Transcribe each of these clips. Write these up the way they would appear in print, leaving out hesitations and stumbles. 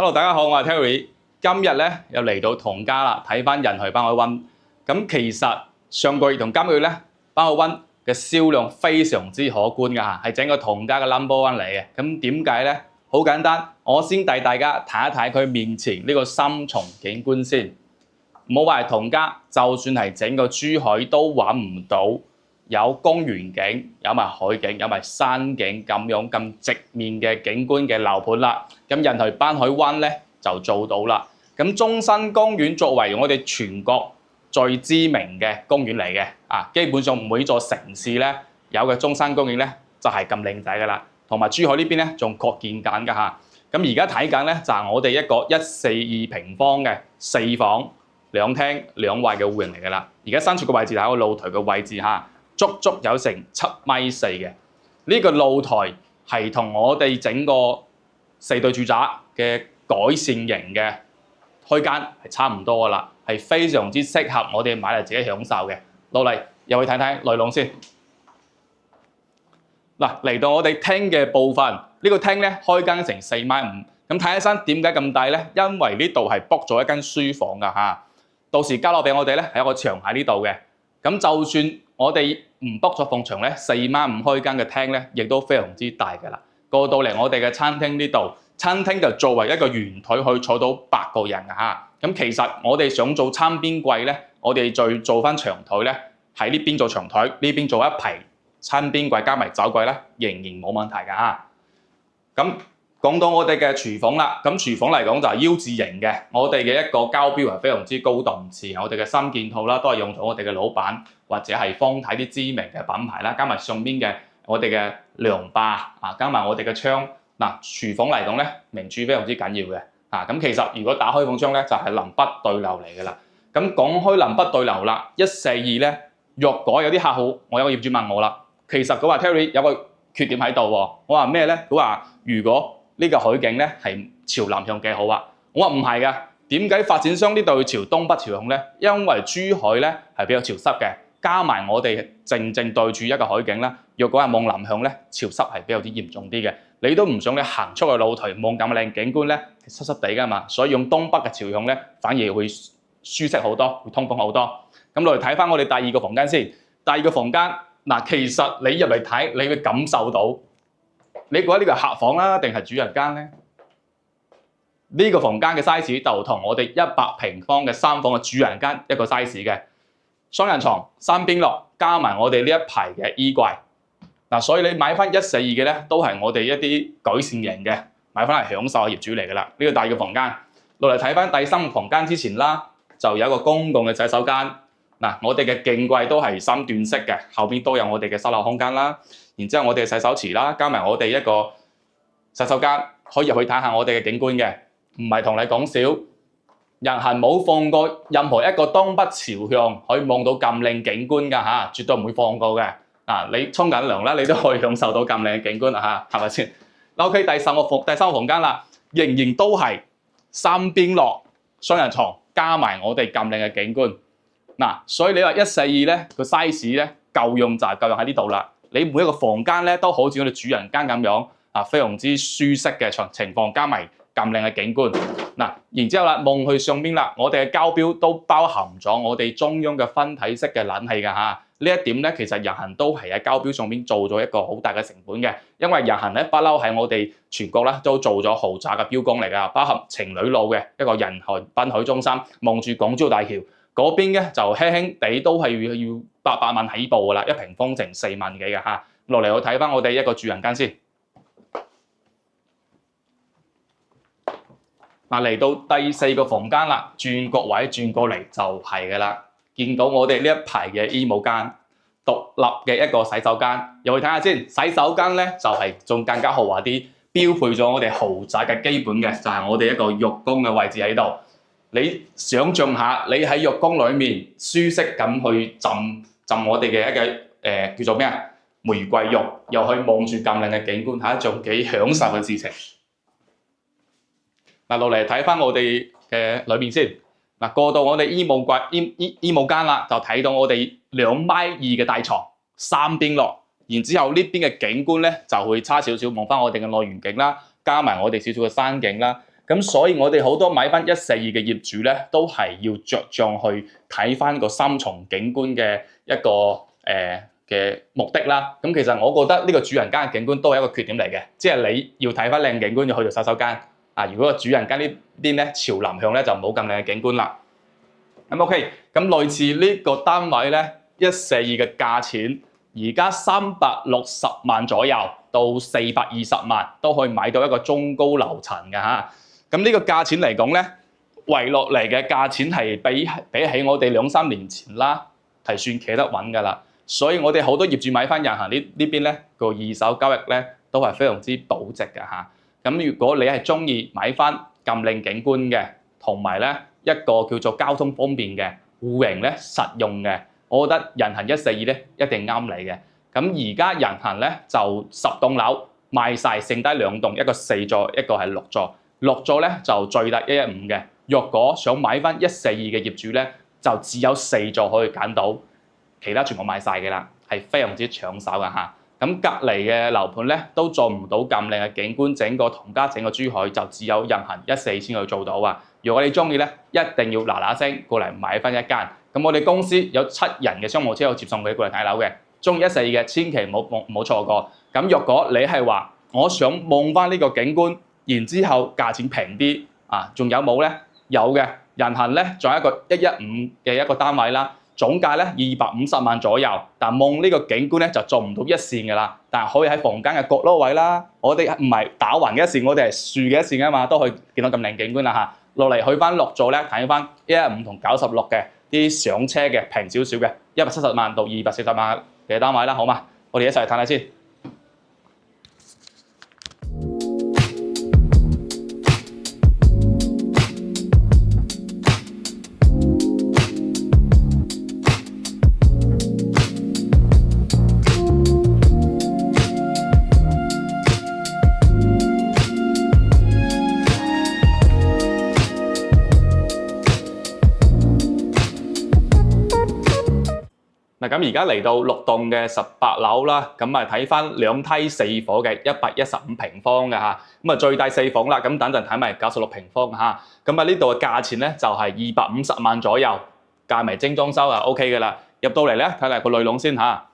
Hello， 大家好，我係 Terry。今日咧又嚟到同家啦，睇翻人去北海灣。咁其實上個月同今個月咧，北海灣嘅銷量非常之可觀㗎嚇，係整個同家嘅 No.1 嚟嘅。咁點解咧？好簡單，我先帶大家睇一睇佢面前呢個三重景觀先。唔好話係同家，就算係整個珠海都揾唔到有公園景、有埋海景、有埋山景咁樣咁直面嘅景觀嘅樓盤啦。咁人去北海灣咧就做到啦。咁中山公園作為我哋全國最知名嘅公園嚟嘅，基本上每座城市咧有嘅中山公園咧就係咁靚仔噶啦。同埋珠海呢邊咧仲擴建緊㗎嚇。咁而家睇緊咧就係我哋一個142平方嘅4房2廳2衛嘅戶型嚟㗎啦。而家身處嘅位置係個露台嘅位置嚇，足有成7.4米嘅。呢個露台係同我哋整個4對住宅嘅改善型嘅開間係差唔多㗎啦，係非常之適合我哋買嚟自己享受嘅。落嚟又去睇睇內籠先。嗱，嚟到我哋廳嘅部分，呢個廳咧開間成4.5米，咁睇起身點解咁大咧？因為呢度係 book 咗一間書房㗎嚇，到時交落俾我哋咧係有個牆喺呢度嘅。咁就算我哋唔 book 咗埲牆咧，4.5米開間嘅廳咧，亦都非常之大㗎啦。過到嚟我哋嘅餐廳呢度，餐廳就作為一個圓台可以坐到8個人㗎嚇。咁其實我哋想做餐邊櫃咧，我哋再做翻長台咧，喺呢邊做長台，呢邊做一排餐邊櫃加埋酒櫃咧，仍然冇問題㗎嚇。咁講到我哋嘅廚房啦，咁廚房嚟講就係 U 字型嘅，我哋嘅一個交標係非常之高檔次，我哋嘅三件套啦，都係用咗我哋嘅老闆或者係方太啲知名嘅品牌啦，加埋上邊嘅我哋嘅涼霸加埋我哋嘅窗。嗱，廚房嚟講咧，名廚非常之緊要嘅咁其實如果打開埲窗咧，就係南北對流嚟㗎啦。咁講開南北對流啦，142咧，若果有啲客戶，我有個業主問我啦，其實佢話 Terry 有個缺點喺度喎。我話咩咧？佢話如果呢個海景咧係朝南向幾好啊。我話唔係㗎，點解發展商呢度要朝東北朝向咧？因為珠海咧係比較潮濕嘅，加埋我哋正對住一個海景啦。若果係望南向咧，潮濕係比較之嚴重啲嘅。你都唔想你行出去露台望咁靚景觀咧，濕濕地㗎嘛。所以用東北嘅朝向咧，反而會舒適好多，會通風好多。咁落嚟睇翻我哋第二個房間先。第二個房間其實你入嚟睇，你會感受到，你覺得呢個係客房啦，定係主人間咧？呢個房間嘅 size 就同我哋100平方嘅3房嘅主人間一個 size 嘅，雙人床3邊落，加埋我哋呢一排嘅衣櫃。所以你買翻142嘅咧，都係我哋一啲改善型嘅，買翻嚟享受嘅業主嚟㗎啦。呢個第二個房間，落嚟睇翻第三個房間之前啦，就有一個公共嘅洗手間。我哋嘅鏡櫃都係3段式嘅，後邊都有我哋嘅收納空間啦。然之後我哋嘅洗手池啦，加埋我哋一個洗手間，可以入去睇下我哋嘅景觀嘅。唔係同你講笑，人行冇放過任何一個東北朝向可以望到咁靚景觀㗎嚇，絕對唔會放過嘅。你沖緊涼啦，你都可以享受到咁靚嘅景觀啦嚇，係咪先？OK， 第三個房間啦，仍然都係3邊落雙人床，加埋我哋咁靚嘅景觀。所以你話142咧個 size 咧夠用就係夠用喺呢度啦。你每一個房間咧都好似我哋主人間咁樣非常之舒適嘅情況，加埋咁靚嘅景觀。然之後啦，望去上邊啦，我哋嘅交標都包含咗我哋中央嘅分體式嘅冷氣㗎嚇。呢一點咧，其實人行都係喺交標上邊做咗一個好大嘅成本嘅，因為人行咧不嬲喺我哋全國咧都做咗豪宅嘅標杆嚟㗎，包含情侶路嘅一個人行濱海中心，望住廣州大橋嗰邊咧就輕輕地都係要800萬起步㗎啦，1平方成4萬幾㗎嚇。落嚟我睇翻我哋一個住人間先。嚟到第4個房間啦，轉角位轉過嚟就係㗎啦。見到我哋呢一排嘅衣帽間，獨立嘅一個洗手間，入去睇下先。洗手間咧就係仲更加豪華啲，標配咗我哋豪宅嘅基本嘅，就係我哋一個浴缸嘅位置喺度。你想象下，你喺浴缸裡面舒適咁去浸我哋嘅一個叫做咩啊？玫瑰浴，又可以望住咁靚嘅景觀，係一種幾享受嘅事情。落嚟睇翻我哋嘅裏面先。過到我哋衣帽間啦，就睇到我哋2.2米嘅大床，3邊落。然之後呢邊嘅景觀咧就會差少少，望翻我哋嘅內園景啦，加埋我哋少少嘅山景啦。咁所以我哋好多買翻142嘅業主咧，都係要着重去睇翻個三重景觀嘅一個嘅目的啦。咁其實我覺得呢個主人間嘅景觀都係一個缺點嚟嘅，即係你要睇翻靚景觀就去到洗手間。如果個主人間呢邊咧朝南向咧就冇咁靚嘅景觀啦。咁 OK， 咁類似呢個單位咧142嘅價錢，而家360萬左右到420萬都可以買到一個中高樓層嘅嚇。咁呢個價錢嚟講咧，圍落嚟嘅價錢係比起我哋2-3年前啦，係算企得穩㗎啦。所以我哋好多業主買翻人行呢邊咧個二手交易咧都係非常之保值嘅嚇。咁如果你係中意買翻咁靚景觀嘅，同埋咧一個叫做交通方便嘅戶型咧實用嘅，我覺得人行142咧一定啱你嘅。咁而家人行咧就10棟樓賣晒，剩低2棟，一個4座，一個係6座。6座咧就最大115嘅。若果想買翻142嘅業主咧，就只有4座可以揀到，其他全部賣晒嘅啦，係非常之搶手嘅嚇。咁隔離嘅樓盤咧都做唔到咁靚嘅景觀，整個同家整個珠海就只有人行142先可以做到啊！如果你中意咧，一定要嗱嗱聲過嚟買翻一間。咁我哋公司有7人嘅商務車去接送佢過嚟睇樓嘅，中意142嘅千祈唔好錯過。咁若果你係話我想望翻呢個景觀，然之後價錢平啲仲有冇咧？有嘅，人行咧仲有一個115嘅一個單位啦。總價咧250萬左右，但望呢個景觀咧就做唔到一線嘅啦，但係可以喺房間嘅角落位啦。我哋唔係打橫嘅一線，我哋係豎嘅一線啊嘛，都可以見到咁靚景觀啦嚇。落嚟去翻6座咧，睇翻115同96嘅啲上車嘅平少少嘅170萬到240萬嘅單位啦，好嘛？我哋一齊嚟睇下先。咁而家嚟到6棟嘅18樓啦，咁睇翻2梯4伙嘅115平方嘅嚇，咁最大4房啦，咁等陣睇埋96平方嚇，咁呢度嘅價錢咧就係250萬左右，加埋精裝修就 OK 嘅啦。入到嚟咧睇嚟個內籠先嚇，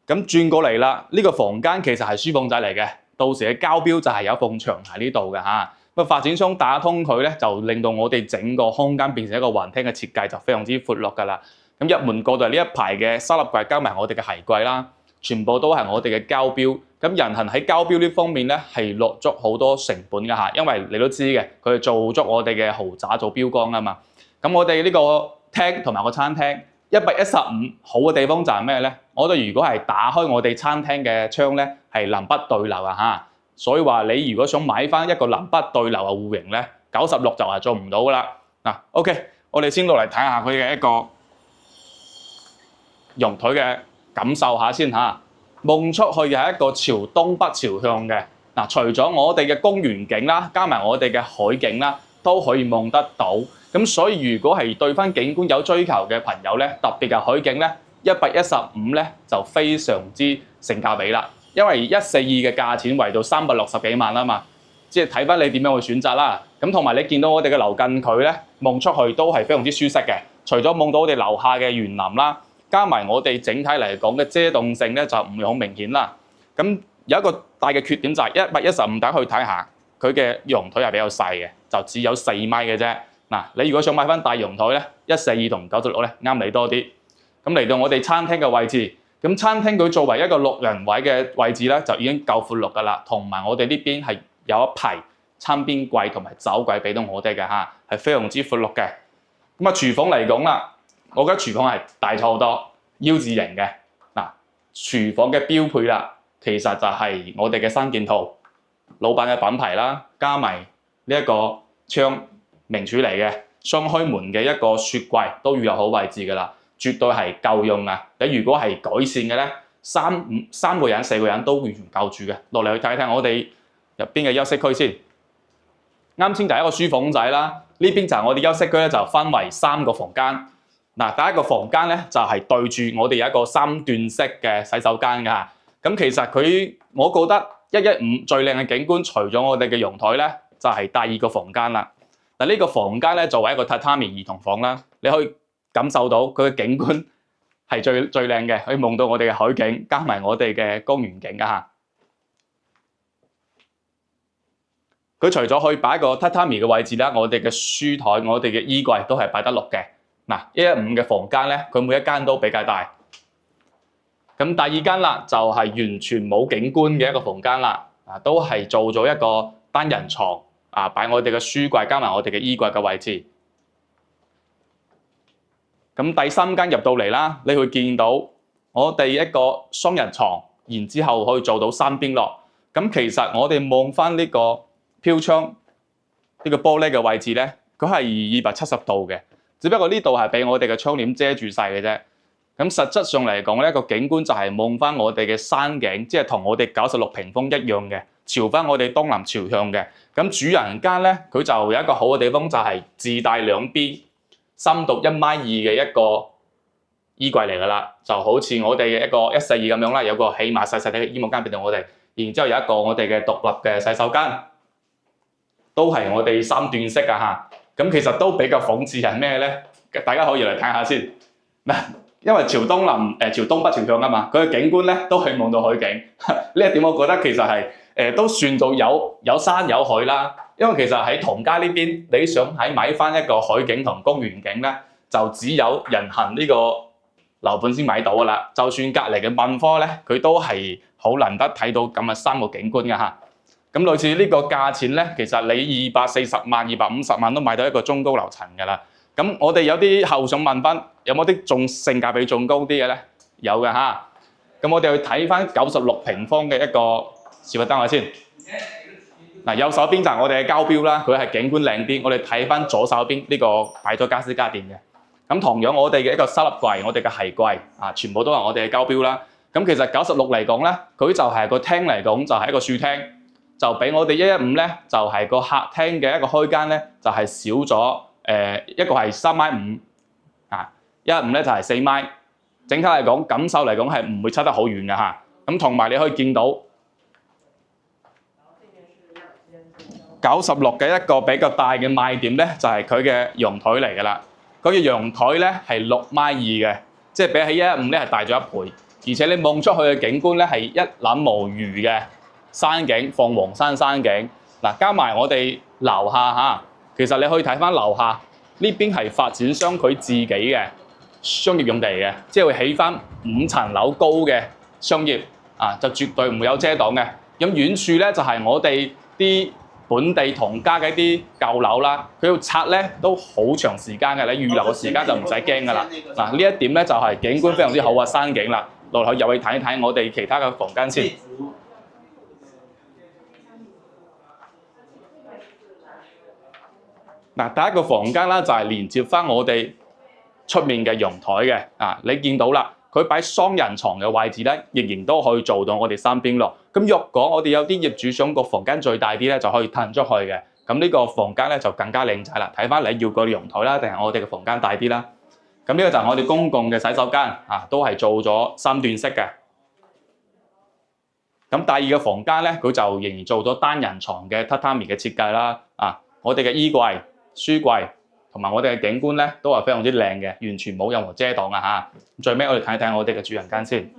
咁轉過嚟啦，呢個房間其實係書房仔嚟嘅，到時嘅交標就係有埲牆喺呢度嘅嚇。咁發展商打通佢咧，就令到我哋整個空間變成一個雲廳嘅設計，就非常之闊落㗎啦。咁入門過到呢一排嘅沙粒櫃加埋我哋嘅鞋櫃啦，全部都係我哋嘅交標。咁人行喺交標呢方面咧係落足好多成本㗎嚇，因為你都知嘅，佢係做足我哋嘅豪宅做標杆啊嘛。咁我哋呢個廳同埋個餐廳115好嘅地方就係咩咧？我哋如果係打開我哋餐廳嘅窗咧，係南北對流啊嚇。所以話你如果想買翻一個南北對流嘅戶型咧，96就係做唔到㗎啦。OK， 我哋先落嚟睇下佢嘅一個陽台嘅感受下先嚇，望出去係一個朝東北朝向嘅。除咗我哋嘅公園景啦，加埋我哋嘅海景啦，都可以望得到。咁所以如果係對翻景觀有追求嘅朋友咧，特別係海景咧，115咧就非常之性價比啦。因為142嘅價錢圍到360幾萬啊嘛，即係睇翻你點樣去選擇啦。咁同埋你見到我哋嘅樓近距咧，望出去都係非常之舒適嘅。除咗望到我哋樓下嘅園林啦，加埋我哋整體嚟講嘅遮擋性咧就唔會好明顯啦。咁有一個大嘅缺點就係115，大家去睇下佢嘅陽台係比較細嘅，就只有4米嘅啫。你如果想買翻大陽台咧，142同96咧啱你多啲。咁嚟到我哋餐廳嘅位置，咁餐廳佢作為一個6人位嘅位置咧，就已經夠闊落㗎啦。同埋我哋呢邊係有一排餐邊櫃同埋酒櫃俾到我哋嘅嚇，係非常之闊落嘅。咁廚房嚟講啦，我覺得廚房係大咗好多，腰字型嘅。廚房嘅標配啦，其實就係我哋嘅3件套，老闆嘅品牌啦，加埋呢一個窗名廚嚟嘅，雙開門嘅一個雪櫃都預留好位置㗎啦，絕對係夠用啊！你如果係改善嘅咧，3個人4個人都完全夠住嘅。落嚟去睇睇我哋入邊嘅休息區先。啱先就係一個書房仔啦，呢邊就係我哋休息區咧，就分為3個房間。第一個房間咧就係對住我哋有一個3段式嘅洗手間㗎。咁其實我覺得115最靚嘅景觀，除咗我哋嘅陽台咧，就係第二個房間啦。嗱，呢個房間咧作為一個榻榻米兒童房啦，你可以感受到佢嘅景觀係最靚嘅，可以望到我哋嘅海景，加埋我哋嘅公園景啊！佢除咗可以擺一個榻榻米嘅位置啦，我哋嘅書台、我哋嘅衣櫃都係擺得落嘅。嗱，115嘅房間咧，佢每一間都比較大。咁第二間啦，就係完全冇景觀嘅一個房間啦，都係做咗一個單人床，擺我哋嘅書櫃加埋我哋嘅衣櫃嘅位置。咁第三間入到嚟啦，你會見到我哋一個雙人床，然之後可以做到三邊落。咁其實我哋望翻呢個飄窗呢個玻璃嘅位置咧，佢係270度嘅，只不過呢度係俾我哋嘅窗簾遮住晒嘅啫。咁實質上嚟講咧，個景觀就係望翻我哋嘅山景，即係同我哋96屏風一樣嘅，朝翻我哋東南朝向嘅。咁主人間咧，佢就有一個好嘅地方，就係自帶兩邊深度1.2米嘅一個衣櫃嚟㗎啦，就好似我哋嘅一個142咁樣啦，有個起碼細細哋嘅衣帽間俾到我哋，然之後有一個我哋嘅獨立嘅洗手間，都係我哋3段式㗎嚇。咁其實都比較諷刺係咩咧？大家可以嚟睇下先嗱。因為朝東北朝向啊嘛，佢嘅景觀咧都係望到海景。呢一點我覺得其實係都算做有山有海啦。因為其實喺同街呢邊，你想喺買翻一個海景同公園景咧，就只有人行呢個樓盤先買到噶啦。就算隔離嘅萬科咧，佢都係好難得睇到咁嘅3個景觀㗎嚇。咁類似呢個價錢咧，其實你240萬、250萬都買到一個中高樓層㗎啦。咁我哋有啲後想問翻，有冇啲仲性價比仲高啲嘅咧？有嘅嚇。咁我哋去睇翻96平方嘅一個示範單位先。嗱，右手邊就係我哋嘅交標啦，佢係景觀靚啲。我哋睇翻左手邊呢個擺咗家私家電嘅。咁同樣我哋嘅一個收納櫃、我哋嘅鞋櫃全部都係我哋嘅交標啦。咁其實96嚟講咧，佢就係個廳嚟講就係一個書廳，就比我哋115咧就係個客廳嘅一個開間咧就係少咗。一個係3.5米，115咧就係4米。整體嚟講，感受嚟講係唔會差得好遠嘅嚇。咁同埋你可以見到96嘅一個比較大嘅賣點咧，就係佢嘅陽台嚟㗎啦。佢嘅陽台咧係6.2米嘅，即係比起115咧係大咗1倍。而且你望出去嘅景觀咧係一覽無餘嘅山景，鳳凰山山景。嗱，加埋我哋樓下嚇。其實你可以睇翻樓下呢邊係發展商佢自己嘅商業用地嘅，即係會起翻5層樓高嘅商業就絕對唔會有遮擋嘅。咁遠處咧就係我哋啲本地同家嘅一啲舊樓啦，佢要拆咧都好長時間嘅，你預留嘅時間就唔使驚㗎啦。嗱，呢一點咧就係景觀非常之好嘅山景啦。落去入去睇一睇我哋其他嘅房間先。嗱，第一個房間啦，就係連接翻我哋出面嘅陽台嘅。你見到啦，佢擺雙人床嘅位置咧，仍然都可以做到我哋三邊落。咁若果我哋有啲業主想個房間最大啲咧，就可以騰出去嘅。咁呢個房間咧就更加靚仔啦。睇翻你要個陽台啦，定係我哋嘅房間大啲啦。咁呢個就係我哋公共嘅洗手間，都係做咗3段式嘅。咁第二個房間咧，佢就仍然做咗單人床嘅榻榻米嘅設計啦。我哋嘅衣櫃、書櫃同埋我哋嘅景觀咧，都係非常之靚嘅，完全冇任何遮擋嚇。最尾我哋睇睇我哋嘅主人間先。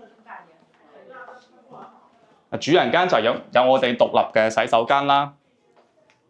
主人間就有我哋獨立嘅洗手間啦。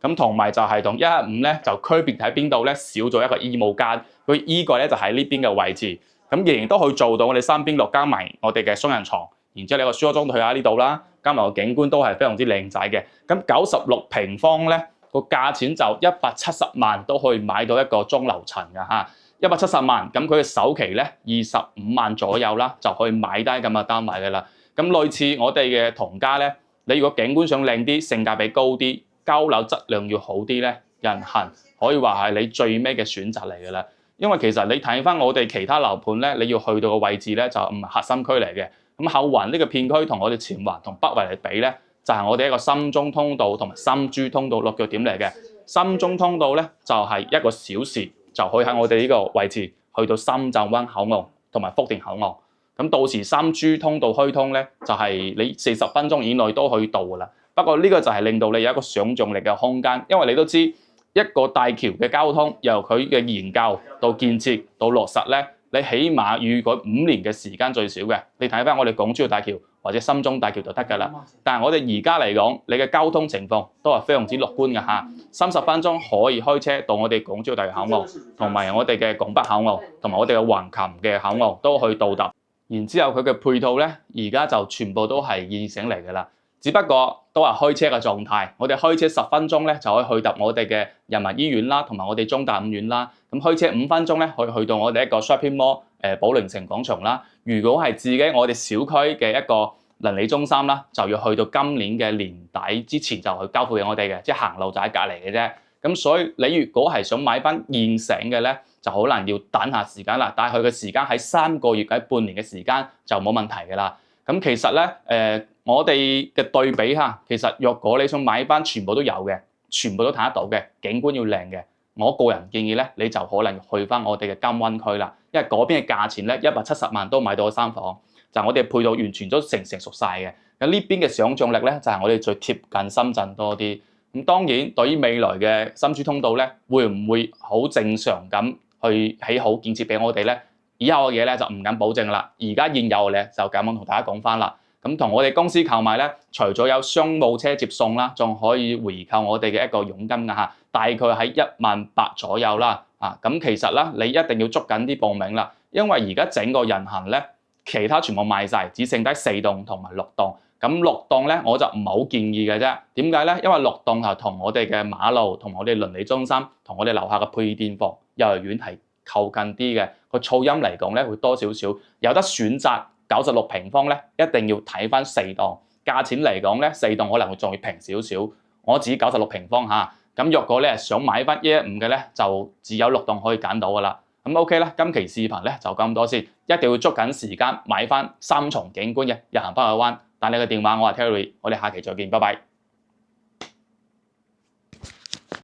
咁同埋就係同115咧就區別喺邊度咧？少咗一個衣帽間，佢衣櫃咧就喺呢邊嘅位置。咁仍然都可以做到我哋三邊落加埋我哋嘅雙人床，然之後你個書桌去下呢度啦，加埋個景觀都係非常之靚仔嘅。咁96平方咧，個價錢就170萬都可以買到一個中樓層嘅嚇，170萬。咁佢嘅首期咧25萬左右啦，就可以買低咁嘅單位嘅啦。咁類似我哋嘅同家咧，你如果景觀上靚啲，性價比高啲，交樓質量要好啲咧，人行可以話係你最尾嘅選擇嚟嘅啦。因為其實你睇翻我哋其他樓盤咧，你要去到嘅位置咧就唔係核心區嚟嘅。咁後環呢個片區同我哋前環同北環嚟比咧，就係我哋一個深中通道同埋深珠通道落腳點嚟嘅。深中通道咧就係1個小時就可以喺我哋呢個位置去到深圳灣口岸同埋福田口岸。咁到時深珠通道開通咧，就係你40分鐘以內都可以到㗎啦。不過呢個就係令到你有一個想像力嘅空間，因為你都知一個大橋嘅交通由佢嘅研究到建設到落實咧，你起碼預佢5年嘅時間最少嘅。你睇翻我哋港珠澳大橋或者深中大橋就得㗎啦。但係我哋而家嚟講，你嘅交通情況都係非常之樂觀嘅嚇，30分鐘可以開車到我哋港珠澳大橋口岸，同埋我哋嘅港北口岸，同埋我哋嘅橫琴嘅口岸都可以到達。然之後佢嘅配套咧，而家就全部都係現成嚟㗎啦。只不過都係開車嘅狀態，我哋開車10分鐘咧就可以去到我哋嘅人民醫院啦，同埋我哋中大五院啦。咁開車5分鐘咧可以去到我哋一個 shopping mall 寶靈城廣場啦。如果係自己我哋小區嘅一個鄰里中心啦，就要去到今年嘅年底之前就去交付俾我哋嘅，即係行路就喺隔離嘅啫。咁所以你如果係想買翻現成嘅咧，就可能要等下時間啦。但係佢嘅時間喺3個月喺半年嘅時間就冇問題㗎啦。咁其實咧我哋嘅對比下，其實若果你想買翻全部都有嘅，全部都睇得到嘅，景觀要靚嘅，我個人建議咧，你就可能去翻我哋嘅金灣區啦，因為嗰邊嘅價錢咧170萬都買到3房，就我哋配套完全都成熟晒嘅。咁呢邊嘅想像力咧，就係我哋最貼近深圳多啲。咁當然對於未來嘅深珠通道咧，會唔會好正常咁去起好建設俾我哋咧？以後嘅嘢咧就唔敢保證啦。而家現有嘅咧就咁樣同大家講翻啦。咁同我哋公司購買咧，除咗有商務車接送啦，仲可以回購我哋嘅一個佣金㗎嚇，大概喺18000左右啦。咁其實啦，你一定要捉緊啲報名啦，因為而家整個人行咧，其他全部賣晒，只剩低4棟同埋6棟。咁6棟咧，我就唔係好建議嘅啫。點解咧？因為6棟係同我哋嘅馬路、同我哋鄰里中心、同我哋樓下嘅配電房、幼兒園係靠近啲嘅。個噪音嚟講咧，會多少少，有得選擇。96平方咧，一定要睇翻4棟，價錢嚟講咧，4棟可能會仲要平少少。我指96平方嚇，咁若果你係想買翻115嘅咧，就只有6棟可以揀到噶啦。咁 OK 啦，今期視頻咧就咁多先，一定要捉緊時間買翻3重景觀嘅日行北海灣。但你嘅電話我係 Terry，我哋下期再見，拜拜。